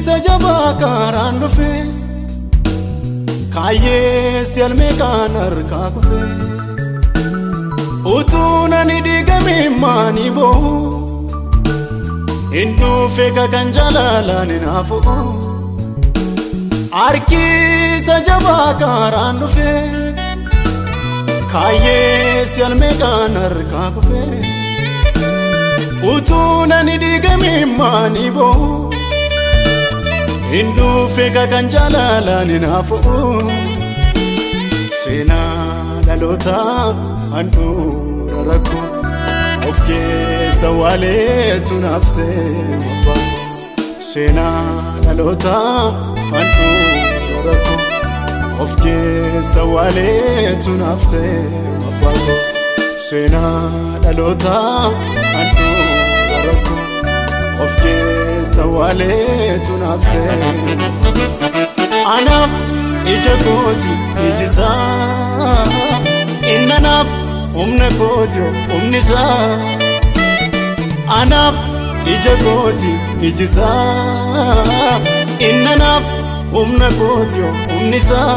sajaba karaan dhufe kaayyee si'almee kan harkaa kufe utuu nani diigame maanii boo'u hin dhufe kan jalalaan hinaafu harki sajaba karaan dhufe kaayyee si'almee kan harkaa kufe utuu nani diigame maanii boo'u hin dhufe kan jalalaan hinaafu seenaa dhalootaa handhuura rakkoo of keessa waaleetu naaftee seenaa dhalootaa handhuura rakkoo of keessa waaleetu naaftee seenaa dhalootaa handhuura rakkoo of keessa waaleetu naaftee anaaf ija kooti ijisaa innanaaf humna kooti humnisaa anaaf ija kooti ijisaa innanaaf humna kooti humnisaa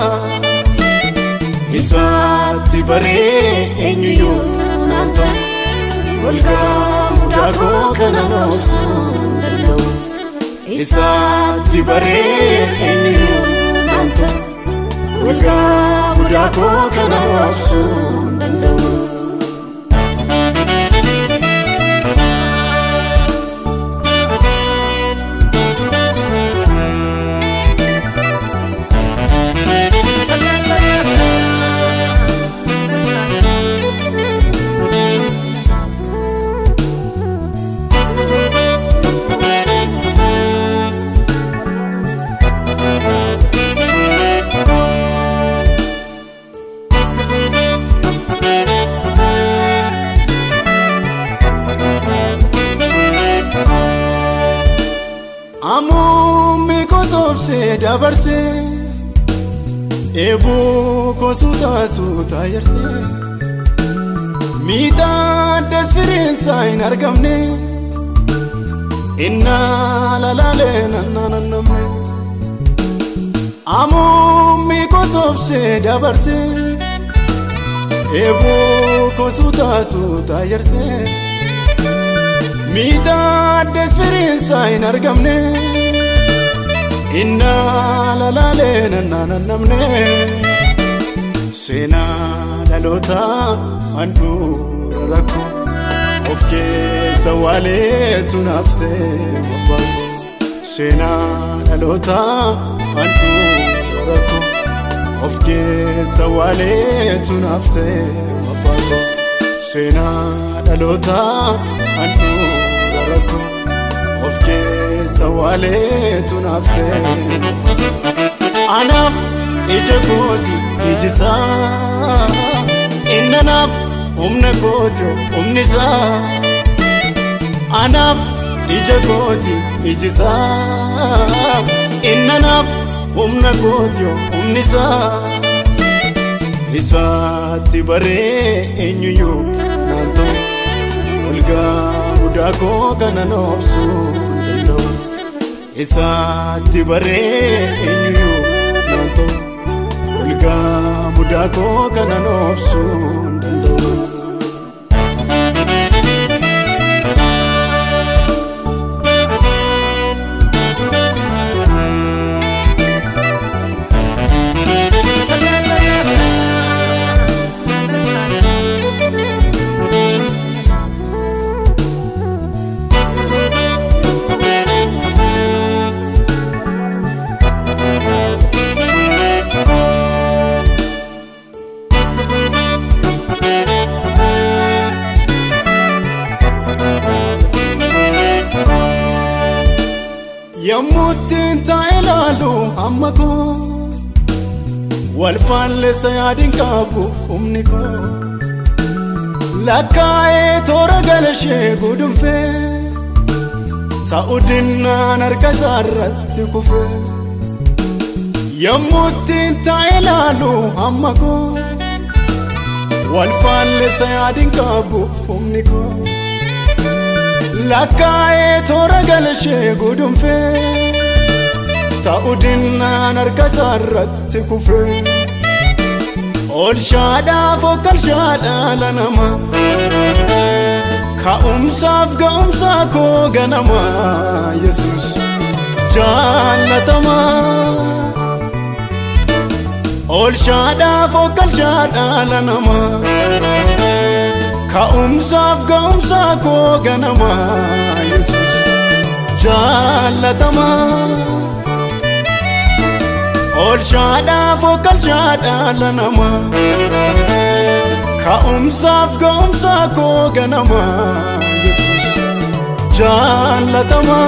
isaatti baree eenyuyyuu naan ta'u walgaa mudaa koo kana noosuu danda'u isaatti baree eenyuyyuu naan ta'u walgaa mudaa koo kana noosuu danda'u. Amummi kosobse dabarse eeboo kosuuta suuta yarse miidhaan desfiriinsaa hin argamne innaa lalaalee nannanannamne amummi kosobse dabarse eeboo kosuuta suuta yarse miidhaan desfiriinsaa hin argamne innaa lalaalee nannanannamne seenaa dhalootaa handhuura rakkoo of keessa waaleetu naaftee seenaa dhalootaa handhuura rakkoo of keessa waaleetu naaftee seenaa dhalootaa handhuura rakkoo of keessa waaleetu naaftee anaaf ija kooti ijisaa innanaaf humna kooti humnisaa anaaf ija kooti ijisaa innanaaf humna kooti humnisaa isaatti baree eenyuyyuu naan ta'u walgaa mudaa koo kana noobsuu danda'u isaatti baree eenyuyyuu naan ta'u walgaa mudaa koo kana noobsuu danda'u. Yammuutiin taa'ee laalu hamma koo walfaalleessa yaadiin qabuuf humni koo lakkaa'ee toora galashee gudunfee ta'u dinnaan harka isaarratti kufee yammuutiin taa'ee laalu hamma koo walfaalleessa yaadiin qabuuf humni koo lakkaa'ee toora galashee gudunfee ta'uudinaan harka isaarratti kufe oolshaadhaaf okkalshaadhaa lanama ka'umsaaf ga'umsaa koo ganama Yesuus jaallatama oolshaadhaaf okkalshaadhaa lanama ka'umsaaf ga'umsaa koo ganama Yesuus jaallatama oolshaadhaaf okkalshaadhaa lanama ka'umsaaf ga'umsaa koo ganama Yesuus jaallatama